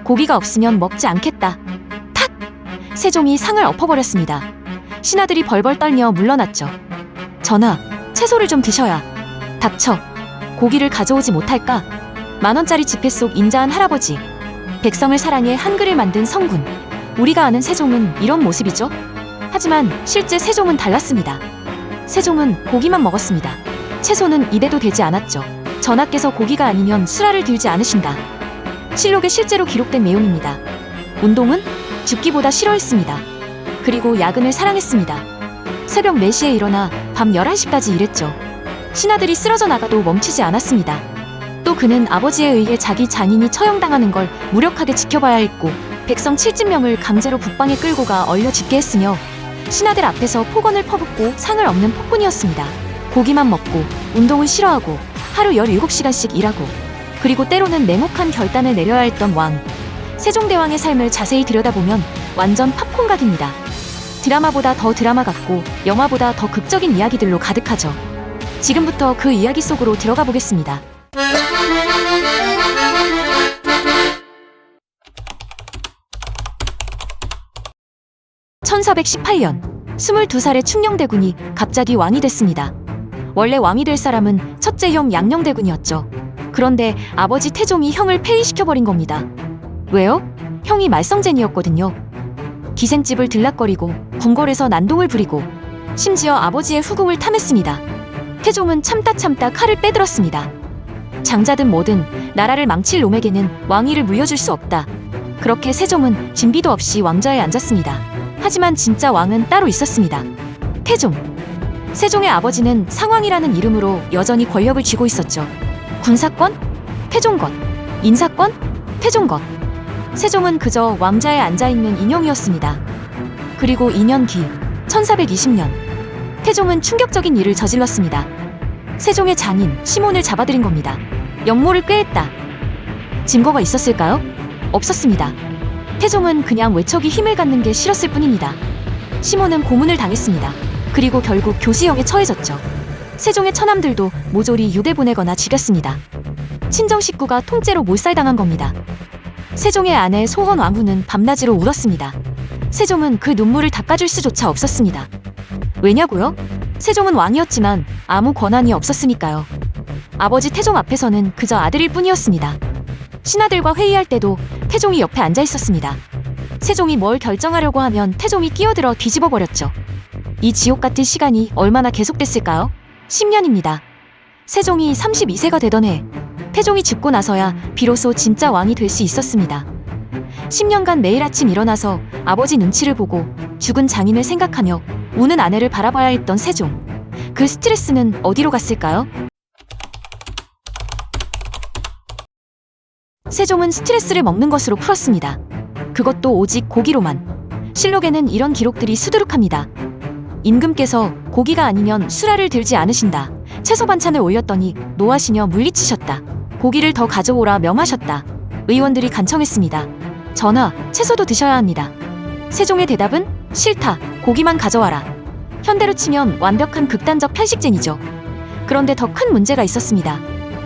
고기가 없으면 먹지 않겠다. 탁! 세종이 상을 엎어버렸습니다. 신하들이 벌벌 떨며 물러났죠. 전하, 채소를 좀 드셔야. 닥쳐. 고기를 가져오지 못할까? 10,000원짜리 지폐 속 인자한 할아버지. 백성을 사랑해 한글을 만든 성군. 우리가 아는 세종은 이런 모습이죠. 하지만 실제 세종은 달랐습니다. 세종은 고기만 먹었습니다. 채소는 입에도 대지 않았죠. 전하께서 고기가 아니면 수라를 들지 않으신다. 실록에 실제로 기록된 내용입니다. 운동은 죽기보다 싫어했습니다. 그리고 야근을 사랑했습니다. 새벽 4시에 일어나 밤 11시까지 일했죠. 신하들이 쓰러져 나가도 멈추지 않았습니다. 또 그는 아버지에 의해 자기 장인이 처형당하는 걸 무력하게 지켜봐야 했고, 백성 70명을 강제로 북방에 끌고 가 얼려 죽게 했으며, 신하들 앞에서 폭언을 퍼붓고 상을 엎는 폭군이었습니다. 고기만 먹고 운동을 싫어하고 하루 17시간씩 일하고, 그리고 때로는 냉혹한 결단을 내려야 했던 왕. 세종대왕의 삶을 자세히 들여다보면 완전 팝콘각입니다. 드라마보다 더 드라마 같고 영화보다 더 극적인 이야기들로 가득하죠. 지금부터 그 이야기 속으로 들어가 보겠습니다. (1418년) 22살의 충녕대군이 갑자기 왕이 됐습니다. 원래 왕이 될 사람은 첫째 형 양녕대군이었죠. 그런데 아버지 태종이 형을 폐위시켜버린 겁니다. 왜요? 형이 말썽쟁이였거든요. 기생집을 들락거리고 궁궐에서 난동을 부리고 심지어 아버지의 후궁을 탐했습니다. 태종은 참다 칼을 빼들었습니다. 장자든 뭐든 나라를 망칠 놈에게는 왕위를 물려줄 수 없다. 그렇게 세종은 진비도 없이 왕좌에 앉았습니다. 하지만 진짜 왕은 따로 있었습니다. 태종. 세종의 아버지는 상왕이라는 이름으로 여전히 권력을 쥐고 있었죠. 군사권? 태종것. 인사권? 태종것. 세종은 그저 왕좌에 앉아있는 인형이었습니다. 그리고 2년 뒤 1420년 태종은 충격적인 일을 저질렀습니다. 세종의 장인 시몬을 잡아들인 겁니다. 역모를 꾀했다. 증거가 있었을까요? 없었습니다. 태종은 그냥 외척이 힘을 갖는 게 싫었을 뿐입니다. 시몬은 고문을 당했습니다. 그리고 결국 교시형에 처해졌죠. 세종의 처남들도 모조리 유배 보내거나 죽였습니다. 친정 식구가 통째로 몰살당한 겁니다. 세종의 아내 소헌 왕후는 밤낮으로 울었습니다. 세종은 그 눈물을 닦아줄 수조차 없었습니다. 왜냐고요? 세종은 왕이었지만 아무 권한이 없었으니까요. 아버지 태종 앞에서는 그저 아들일 뿐이었습니다. 신하들과 회의할 때도 태종이 옆에 앉아 있었습니다. 세종이 뭘 결정하려고 하면 태종이 끼어들어 뒤집어 버렸죠. 이 지옥 같은 시간이 얼마나 계속됐을까요? 10년입니다. 세종이 32세가 되던 해, 태종이 죽고 나서야 비로소 진짜 왕이 될 수 있었습니다. 10년간 매일 아침 일어나서 아버지 눈치를 보고 죽은 장인을 생각하며 우는 아내를 바라봐야 했던 세종. 그 스트레스는 어디로 갔을까요? 세종은 스트레스를 먹는 것으로 풀었습니다. 그것도 오직 고기로만. 실록에는 이런 기록들이 수두룩합니다. 임금께서 고기가 아니면 수라를 들지 않으신다. 채소 반찬을 올렸더니 노하시며 물리치셨다. 고기를 더 가져오라 명하셨다. 의원들이 간청했습니다. 전하, 채소도 드셔야 합니다. 세종의 대답은 싫다. 고기만 가져와라. 현대로 치면 완벽한 극단적 편식쟁이죠. 그런데 더 큰 문제가 있었습니다.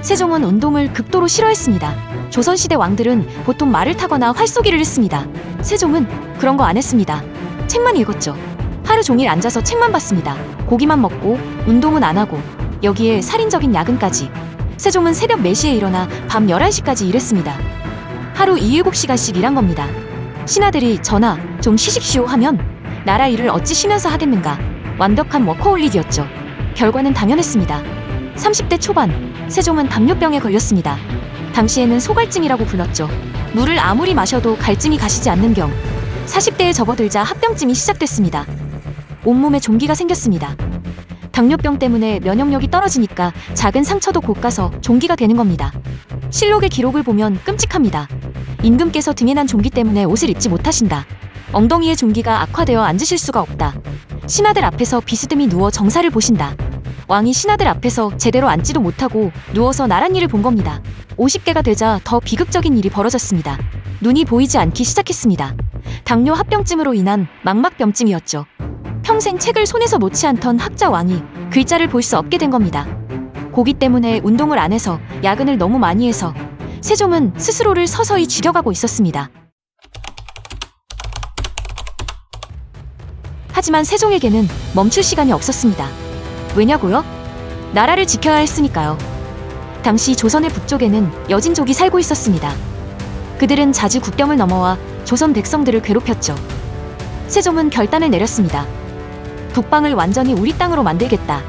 세종은 운동을 극도로 싫어했습니다. 조선시대 왕들은 보통 말을 타거나 활쏘기를 했습니다. 세종은 그런 거 안 했습니다. 책만 읽었죠. 하루 종일 앉아서 책만 봤습니다. 고기만 먹고 운동은 안 하고, 여기에 살인적인 야근까지. 세종은 새벽 4시에 일어나 밤 11시까지 일했습니다. 하루 7시간씩 일한 겁니다. 신하들이 전하, 좀 쉬십시오 하면 나라 일을 어찌 쉬면서 하겠는가. 완벽한 워커홀릭이었죠. 결과는 당연했습니다. 30대 초반, 세종은 당뇨병에 걸렸습니다. 당시에는 소갈증이라고 불렀죠. 물을 아무리 마셔도 갈증이 가시지 않는 경우 40대에 접어들자 합병증이 시작됐습니다. 온몸에 종기가 생겼습니다. 당뇨병 때문에 면역력이 떨어지니까 작은 상처도 곶가서 종기가 되는 겁니다. 실록의 기록을 보면 끔찍합니다. 임금께서 등에 난 종기 때문에 옷을 입지 못하신다. 엉덩이의 종기가 악화되어 앉으실 수가 없다. 신하들 앞에서 비스듬히 누워 정사를 보신다. 왕이 신하들 앞에서 제대로 앉지도 못하고 누워서 나란 일을 본 겁니다. 50대가 되자 더 비극적인 일이 벌어졌습니다. 눈이 보이지 않기 시작했습니다. 당뇨 합병증으로 인한 망막병증이었죠. 평생 책을 손에서 놓지 않던 학자 왕이 글자를 볼 수 없게 된 겁니다. 고기 때문에 운동을 안 해서, 야근을 너무 많이 해서 세종은 스스로를 서서히 죽여가고 있었습니다. 하지만 세종에게는 멈출 시간이 없었습니다. 왜냐고요? 나라를 지켜야 했으니까요. 당시 조선의 북쪽에는 여진족이 살고 있었습니다. 그들은 자주 국경을 넘어와 조선 백성들을 괴롭혔죠. 세종은 결단을 내렸습니다. 북방을 완전히 우리 땅으로 만들겠다.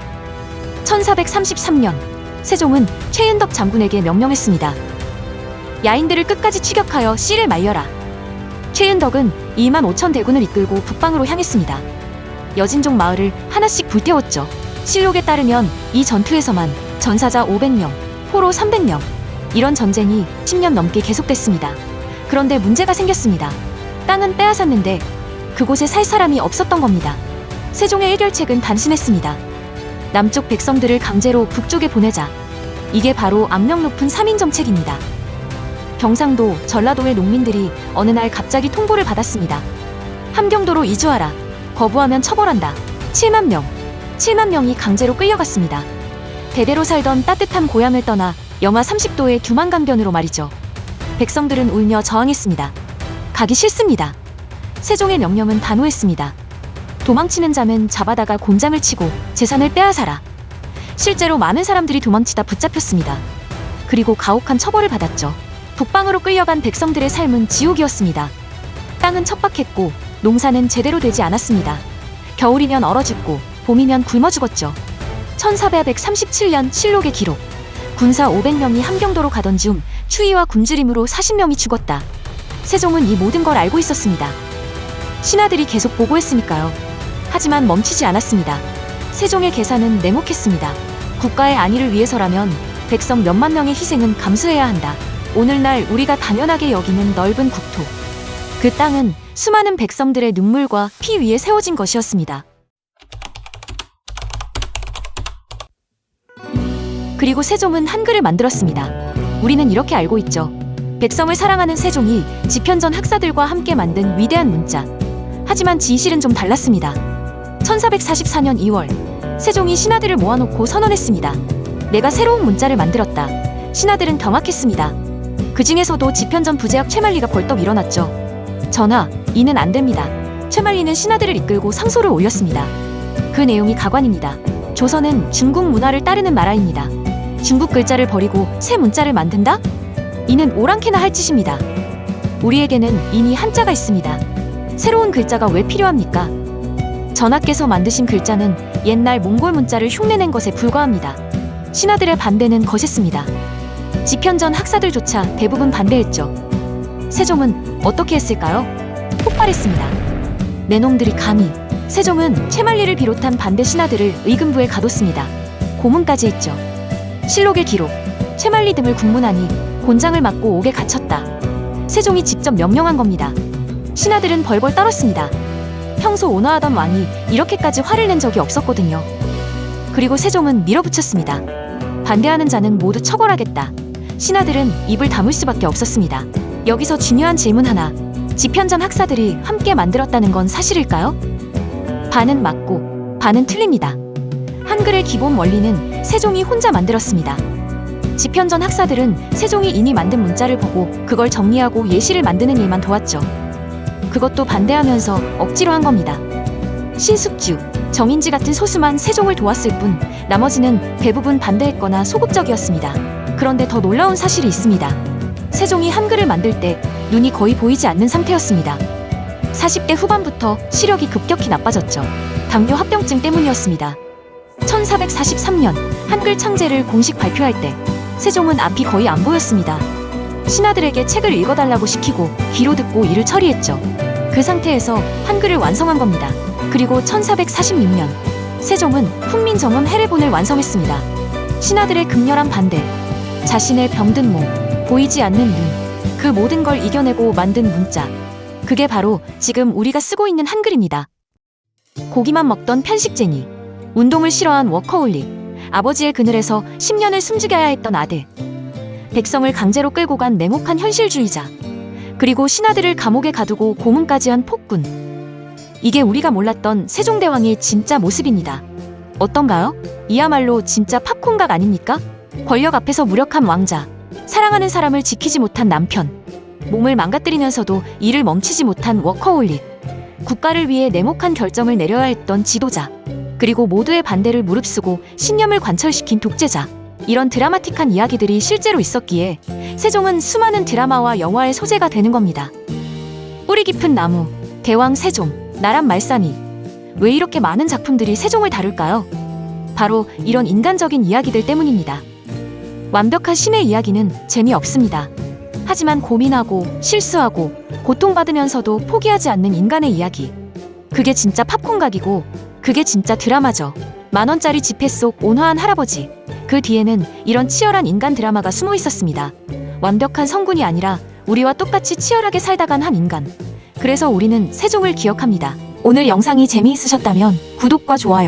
1433년 세종은 최은덕 장군에게 명령했습니다. 야인들을 끝까지 추격하여 씨를 말려라. 최은덕은 2만 5천 대군을 이끌고 북방으로 향했습니다. 여진족 마을을 하나씩 불태웠죠. 실록에 따르면 이 전투에서만 전사자 500명, 포로 300명, 이런 전쟁이 10년 넘게 계속됐습니다. 그런데 문제가 생겼습니다. 땅은 빼앗았는데 그곳에 살 사람이 없었던 겁니다. 세종의 해결책은 단순했습니다. 남쪽 백성들을 강제로 북쪽에 보내자. 이게 바로 악명 높은 3인 정책입니다. 경상도, 전라도의 농민들이 어느 날 갑자기 통보를 받았습니다. 함경도로 이주하라. 거부하면 처벌한다. 7만 명이 강제로 끌려갔습니다. 대대로 살던 따뜻한 고향을 떠나 영하 30도의 두만강변으로 말이죠. 백성들은 울며 저항했습니다. 가기 싫습니다. 세종의 명령은 단호했습니다. 도망치는 자는 잡아다가 곤장을 치고 재산을 빼앗아라. 실제로 많은 사람들이 도망치다 붙잡혔습니다. 그리고 가혹한 처벌을 받았죠. 북방으로 끌려간 백성들의 삶은 지옥이었습니다. 땅은 척박했고 농사는 제대로 되지 않았습니다. 겨울이면 얼어 죽고 봄이면 굶어 죽었죠. 1437년 실록의 기록. 군사 500명이 함경도로 가던 중 추위와 굶주림으로 40명이 죽었다. 세종은 이 모든 걸 알고 있었습니다. 신하들이 계속 보고했으니까요. 하지만 멈추지 않았습니다. 세종의 계산은 냉혹했습니다. 국가의 안위를 위해서라면 백성 몇만 명의 희생은 감수해야 한다. 오늘날 우리가 당연하게 여기는 넓은 국토. 그 땅은 수많은 백성들의 눈물과 피 위에 세워진 것이었습니다. 그리고 세종은 한글을 만들었습니다. 우리는 이렇게 알고 있죠. 백성을 사랑하는 세종이 집현전 학사들과 함께 만든 위대한 문자. 하지만 진실은 좀 달랐습니다. 1444년 2월 세종이 신하들을 모아놓고 선언했습니다. 내가 새로운 문자를 만들었다. 신하들은 경악했습니다. 그 중에서도 집현전 부제학 최만리가 벌떡 일어났죠. 전하, 이는 안 됩니다. 최만리는 신하들을 이끌고 상소를 올렸습니다. 그 내용이 가관입니다. 조선은 중국 문화를 따르는 나라입니다. 중국 글자를 버리고 새 문자를 만든다? 이는 오랑캐나 할 짓입니다. 우리에게는 이미 한자가 있습니다. 새로운 글자가 왜 필요합니까? 전하께서 만드신 글자는 옛날 몽골 문자를 흉내낸 것에 불과합니다. 신하들의 반대는 거셌습니다. 집현전 학사들조차 대부분 반대했죠. 세종은 어떻게 했을까요? 폭발했습니다. 내 놈들이 감히. 세종은 최만리를 비롯한 반대 신하들을 의금부에 가뒀습니다. 고문까지 했죠. 실록의 기록. 최만리 등을 국문하니 곤장을 맞고 옥에 갇혔다. 세종이 직접 명령한 겁니다. 신하들은 벌벌 떨었습니다. 평소 온화하던 왕이 이렇게까지 화를 낸 적이 없었거든요. 그리고 세종은 밀어붙였습니다. 반대하는 자는 모두 처벌하겠다. 신하들은 입을 다물 수밖에 없었습니다. 여기서 중요한 질문 하나. 집현전 학사들이 함께 만들었다는 건 사실일까요? 반은 맞고 반은 틀립니다. 한글의 기본 원리는 세종이 혼자 만들었습니다. 집현전 학사들은 세종이 이니 만든 문자를 보고 그걸 정리하고 예시를 만드는 일만 도왔죠. 그것도 반대하면서 억지로 한 겁니다. 신숙주, 정인지 같은 소수만 세종을 도왔을 뿐 나머지는 대부분 반대했거나 소극적이었습니다. 그런데 더 놀라운 사실이 있습니다. 세종이 한글을 만들 때 눈이 거의 보이지 않는 상태였습니다. 40대 후반부터 시력이 급격히 나빠졌죠. 당뇨 합병증 때문이었습니다. 1443년 한글 창제를 공식 발표할 때 세종은 앞이 거의 안 보였습니다. 신하들에게 책을 읽어달라고 시키고 귀로 듣고 이를 처리했죠. 그 상태에서 한글을 완성한 겁니다. 그리고 1446년 세종은 훈민정음 해례본을 완성했습니다. 신하들의 극렬한 반대, 자신의 병든 몸, 보이지 않는 눈, 그 모든 걸 이겨내고 만든 문자. 그게 바로 지금 우리가 쓰고 있는 한글입니다. 고기만 먹던 편식쟁이, 운동을 싫어한 워커홀릭, 아버지의 그늘에서 10년을 숨죽여야 했던 아들, 백성을 강제로 끌고 간 냉혹한 현실주의자, 그리고 신하들을 감옥에 가두고 고문까지 한 폭군. 이게 우리가 몰랐던 세종대왕의 진짜 모습입니다. 어떤가요? 이야말로 진짜 팝콘각 아닙니까? 권력 앞에서 무력한 왕자, 사랑하는 사람을 지키지 못한 남편, 몸을 망가뜨리면서도 일을 멈추지 못한 워커홀릭, 국가를 위해 냉혹한 결정을 내려야 했던 지도자, 그리고 모두의 반대를 무릅쓰고 신념을 관철시킨 독재자. 이런 드라마틱한 이야기들이 실제로 있었기에 세종은 수많은 드라마와 영화의 소재가 되는 겁니다. 뿌리 깊은 나무, 대왕 세종, 나란 말싸미. 왜 이렇게 많은 작품들이 세종을 다룰까요? 바로 이런 인간적인 이야기들 때문입니다. 완벽한 신의 이야기는 재미없습니다. 하지만 고민하고 실수하고 고통받으면서도 포기하지 않는 인간의 이야기. 그게 진짜 팝콘각이고 그게 진짜 드라마죠. 10,000원짜리 지폐 속 온화한 할아버지. 그 뒤에는 이런 치열한 인간 드라마가 숨어 있었습니다. 완벽한 성군이 아니라 우리와 똑같이 치열하게 살다 간 한 인간. 그래서 우리는 세종을 기억합니다. 오늘 영상이 재미있으셨다면 구독과 좋아요,